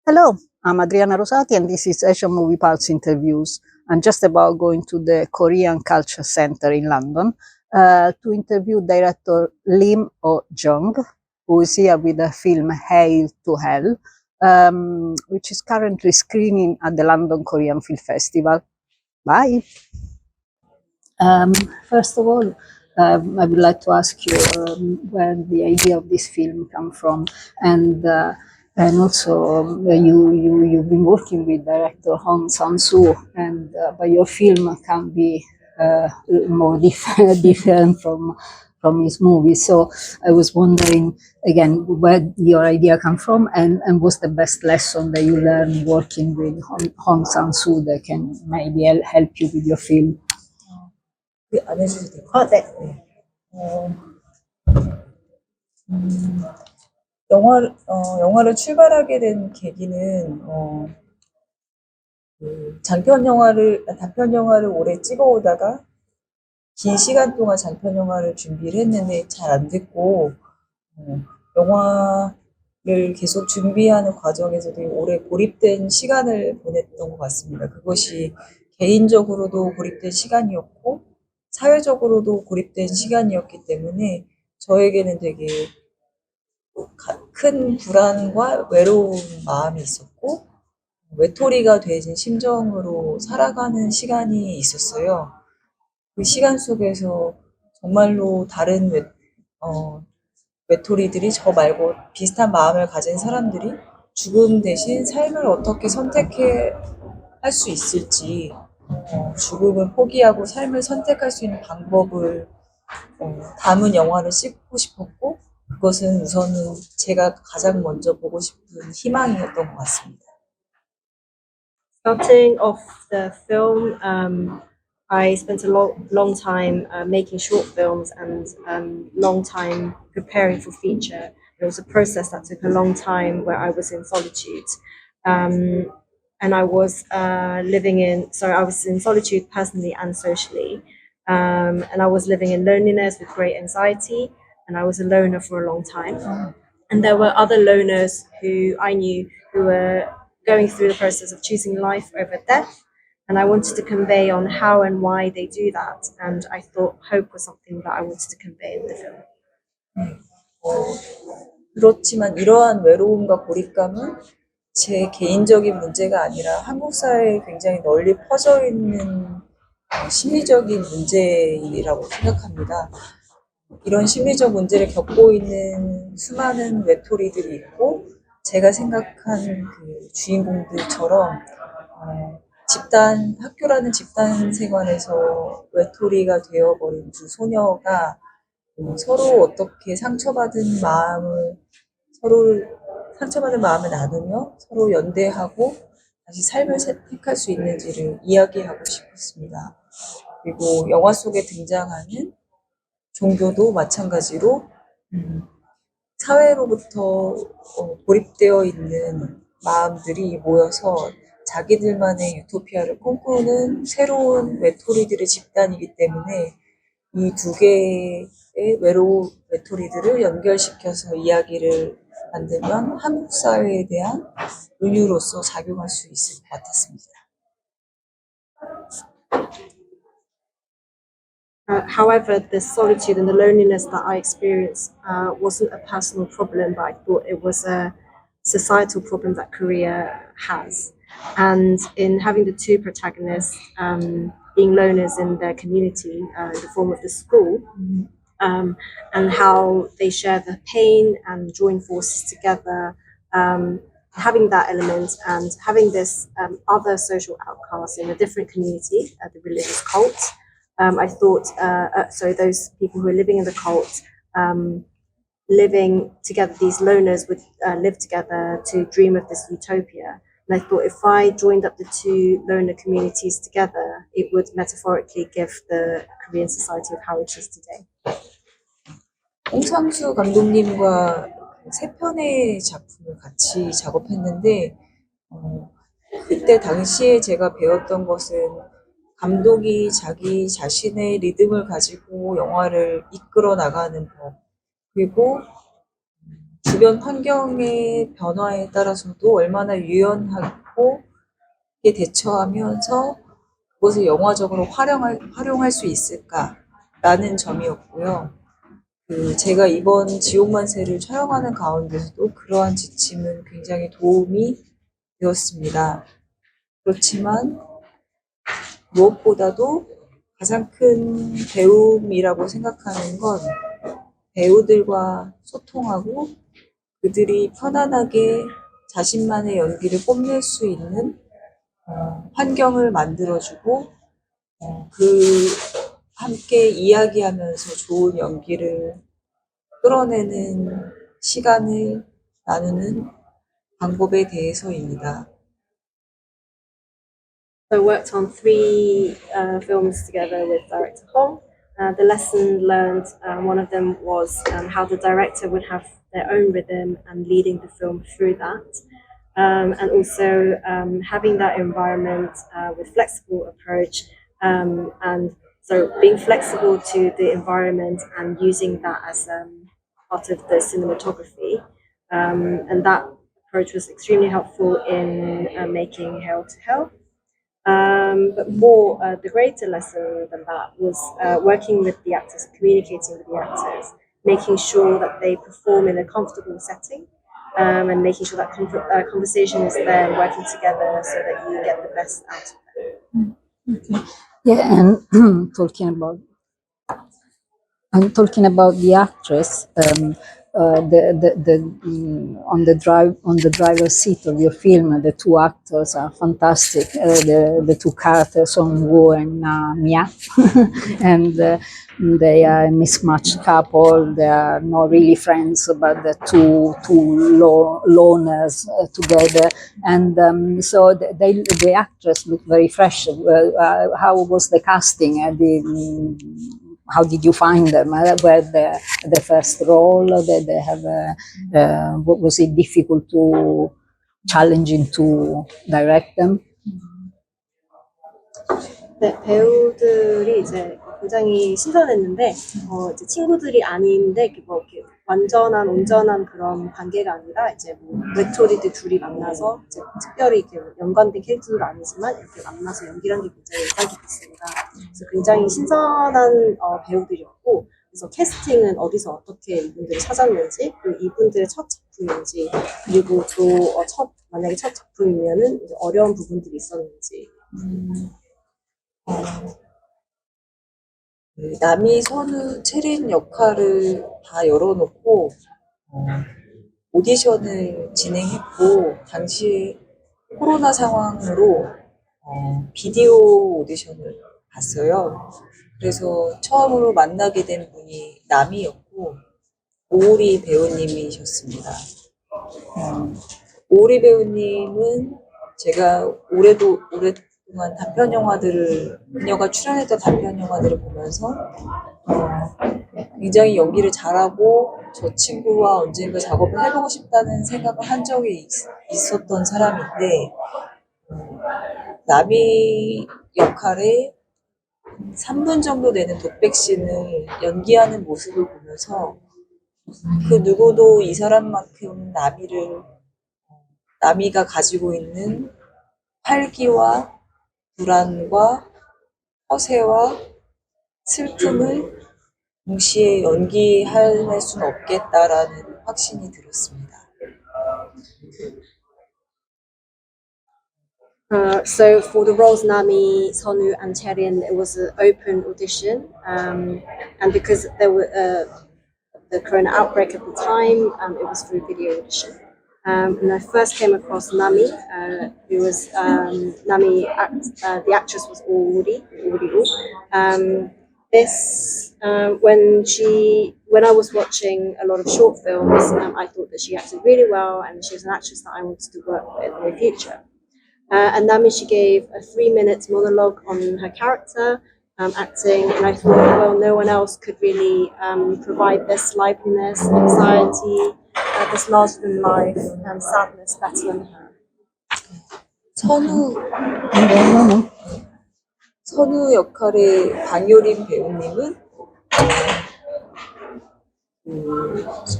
Hello, I'm Adriana Rosati, and this is Asian Movie Pulse Interviews. I'm just about going to the Korean Culture Center in London to interview director Lim Oh Jung, who is here with the film Hail to Hell, which is currently screening at the London Korean Film Festival. Bye. Um, First of all, I would like to ask you where the idea of this film come from, and and also you've been working with director Hong Sang-soo, and but your film can be more different from his movies. So I was wondering again where your idea come from, and what's the best lesson that you learned working with Hong Sang-soo that can maybe help you with your film. 안 해주셔도 돼요. 아, 네. 영화를 출발하게 된 계기는, 단편 영화를 오래 찍어오다가 긴 시간 동안 장편 영화를 준비를 했는데 잘 안 됐고, 영화를 계속 준비하는 과정에서도 오래 고립된 시간을 보냈던 것 같습니다. 그것이 개인적으로도 고립된 시간이었고, 사회적으로도 고립된 시간이었기 때문에 저에게는 되게 큰 불안과 외로운 마음이 있었고, 외톨이가 된 심정으로 살아가는 시간이 있었어요. 그 시간 속에서 정말로 다른 외톨이들이 저 말고 비슷한 마음을 가진 사람들이 죽음 대신 삶을 어떻게 선택해 할 수 있을지, 죽음을 포기하고 삶을 선택할 수 있는 방법을 담은 영화를 찍고 싶었고, 그것은 우선은 제가 가장 먼저 보고 싶은 희망이었던 것 같습니다. Starting off the film, I spent a long time making short films and long time preparing for feature. It was a process that took a long time where I was in solitude. And I was I was in solitude personally and socially. And I was living in loneliness with great anxiety, and I was a loner for a long time. And there were other loners who I knew who were going through the process of choosing life over death. And I wanted to convey on how and why they do that. And I thought hope was something that I wanted to convey in the film. 그렇지만 이러한 외로움과 고립감은 제 개인적인 문제가 아니라 한국 사회에 굉장히 널리 퍼져 있는 심리적인 문제라고 생각합니다. 이런 심리적 문제를 겪고 있는 수많은 외톨이들이 있고, 제가 생각한 그 주인공들처럼 학교라는 집단 생활에서 외톨이가 되어버린 두 소녀가 서로 어떻게 상처받은 마음을 나누며 서로 연대하고 다시 삶을 선택할 수 있는지를 이야기하고 싶었습니다. 그리고 영화 속에 등장하는 종교도 마찬가지로 사회로부터 고립되어 있는 마음들이 모여서 자기들만의 유토피아를 꿈꾸는 새로운 외톨이들의 집단이기 때문에 이 두 개의 외로운 외톨이들을 연결시켜서 이야기를 만들면 한국 사회에 대한 은유로서 작용할 수 있을 것 같았습니다. However, the solitude and the loneliness that I experienced wasn't a personal problem, but I thought it was a societal problem that Korea has. And in having the two protagonists being loners in their community, in the form of the school, and how they share the pain and join forces together, having that element and having this other social outcast in a different community, the religious cult. I thought, so those people who are living in the cult, living together, these loners would live together to dream of this utopia. And I thought if I joined up the two loner communities together, it would metaphorically give the Korean society of how it is today. 홍상수 감독님과 세 편의 작품을 같이 작업했는데, 그때 당시에 제가 배웠던 것은 감독이 자기 자신의 리듬을 가지고 영화를 이끌어 나가는 법, 그리고 주변 환경의 변화에 따라서도 얼마나 유연하고 대처하면서 그것을 영화적으로 활용할 수 있을까라는 점이었고요. 제가 이번 지옥만세를 촬영하는 가운데서도 그러한 지침은 굉장히 도움이 되었습니다. 그렇지만 무엇보다도 가장 큰 배움이라고 생각하는 건 배우들과 소통하고 그들이 편안하게 자신만의 연기를 뽐낼 수 있는 환경을 만들어주고 함께 이야기하면서 좋은 연기를 끌어내는 시간을 나누는 방법에 대해서입니다. So I worked on three films together with director Hong. The lesson learned, one of them was how the director would have their own rhythm and leading the film through that. And also having that environment with flexible approach, and so being flexible to the environment and using that as part of the cinematography. And that approach was extremely helpful in making Hell to Hell. But more, the greater lesson than that was working with the actors, communicating with the actors, making sure that they perform in a comfortable setting, and making sure that conversation is there, working together so that you get the best out of them. Okay. Yeah, and talking about the actress, on the driver's seat of your film, the two actors are fantastic. The two characters, Song Woo and Mia, and they are a mismatched couple. They are not really friends, but the two loners together, and so the actress looked very fresh. How was the casting? How did you find them? Were the first role? Did they have? Was it difficult to challenging to direct them? 네, 배우들이 이제 굉장히 신선했는데, 이제 친구들이 아닌데, 이렇게 완전한, 온전한 그런 관계가 아니라, 이제 뭐, 외톨이들 둘이 만나서, 이제 특별히 이렇게 연관된 캐릭터도 아니지만, 이렇게 만나서 연기라는 게 굉장히 인상 깊었습니다. 그래서 굉장히 신선한 배우들이었고, 그래서 캐스팅은 어디서 어떻게 이분들을 찾았는지, 그리고 이분들의 첫 작품인지, 그리고 만약에 첫 작품이면은 이제 어려운 부분들이 있었는지, 남이, 선우, 채린 역할을 다 열어놓고 오디션을 진행했고, 당시 코로나 상황으로 비디오 오디션을 봤어요. 그래서 처음으로 만나게 된 분이 남이었고 오리 배우님이셨습니다. 오리 배우님은 제가 오랫동안 단편 영화들을, 그녀가 출연했던 단편 영화들을 보면서 굉장히 연기를 잘하고 저 친구와 언젠가 작업을 해보고 싶다는 생각을 한 적이 있었던 사람인데, 나비 역할에 3분 정도 되는 독백신을 연기하는 모습을 보면서 그 누구도 이 사람만큼 나미가 가지고 있는 활기와 불안과 허세와 슬픔을 동시에 연기할 수는 없겠다라는 확신이 들었습니다. So for the roles Nami, Sonu, and Cherin, it was an open audition, and because there were the corona outbreak at the time, it was through video audition. And I first came across Nami, who was the actress was Ori Wu. When I was watching a lot of short films, I thought that she acted really well, and she was an actress that I wanted to work with in the future. And Nami, she gave a 3-minute monologue on her character acting, and I thought, well, no one else could really provide this liveliness, anxiety, this larger than life sadness better than her. 선우 역할의 방효린 배우님은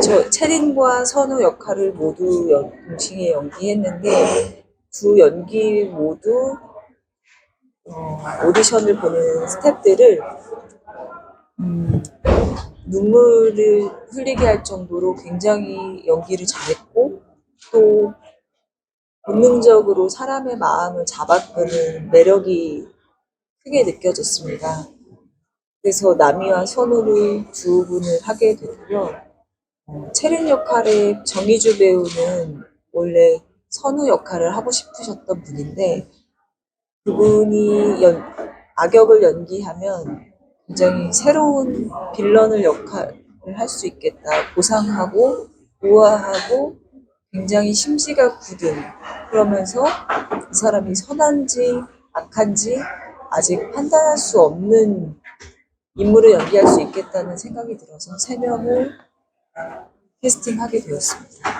저 체린과 선우 역할을 모두 동시에 연기했는데 두 연기 모두 오디션을 보는 스태프들을 눈물을 흘리게 할 정도로 굉장히 연기를 잘했고 또 본능적으로 사람의 마음을 잡아끄는 매력이 크게 느껴졌습니다. 그래서 나미와 선우를 두 분을 하게 됐고요. 체린 역할의 정희주 배우는 원래 선우 역할을 하고 싶으셨던 분인데 그분이 악역을 연기하면 굉장히 새로운 빌런을 역할을 할 수 있겠다. 고상하고 우아하고 굉장히 심지가 굳은 그러면서 이 사람이 선한지 악한지 아직 판단할 수 없는 인물을 연기할 수 있겠다는 생각이 들어서 3명을 캐스팅하게 되었습니다.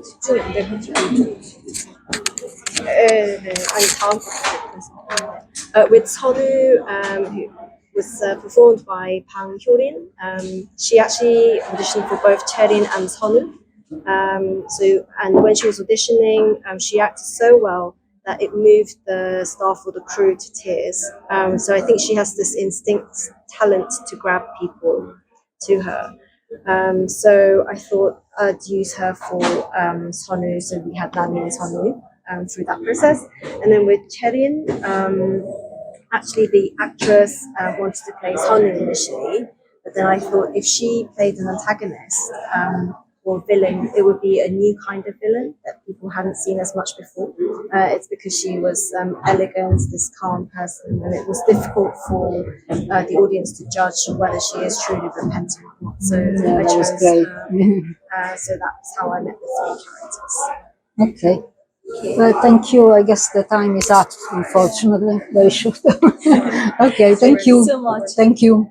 집중이 안 돼가지고 네, 아니 다음 거 with Sonu, who was performed by Pang Hyorin. She actually auditioned for both Cherin and Sonu. And when she was auditioning, she acted so well that it moved the staff or the crew to tears. So I think she has this instinct talent to grab people to her. So I thought I'd use her for Sonu, so we had Nami and Sonu through that process. And then with Cherin, actually the actress wanted to play Sonu initially, but then I thought if she played an antagonist or villain, it would be a new kind of villain that people hadn't seen as much before. It's because she was elegant, this calm person, and it was difficult for the audience to judge whether she is truly repentant or not. So Yeah, I that was chose great. so that's how I met the three characters. Okay. Well, thank you. I guess the time is up, unfortunately. Very short. Okay, thank you. so much. Thank you.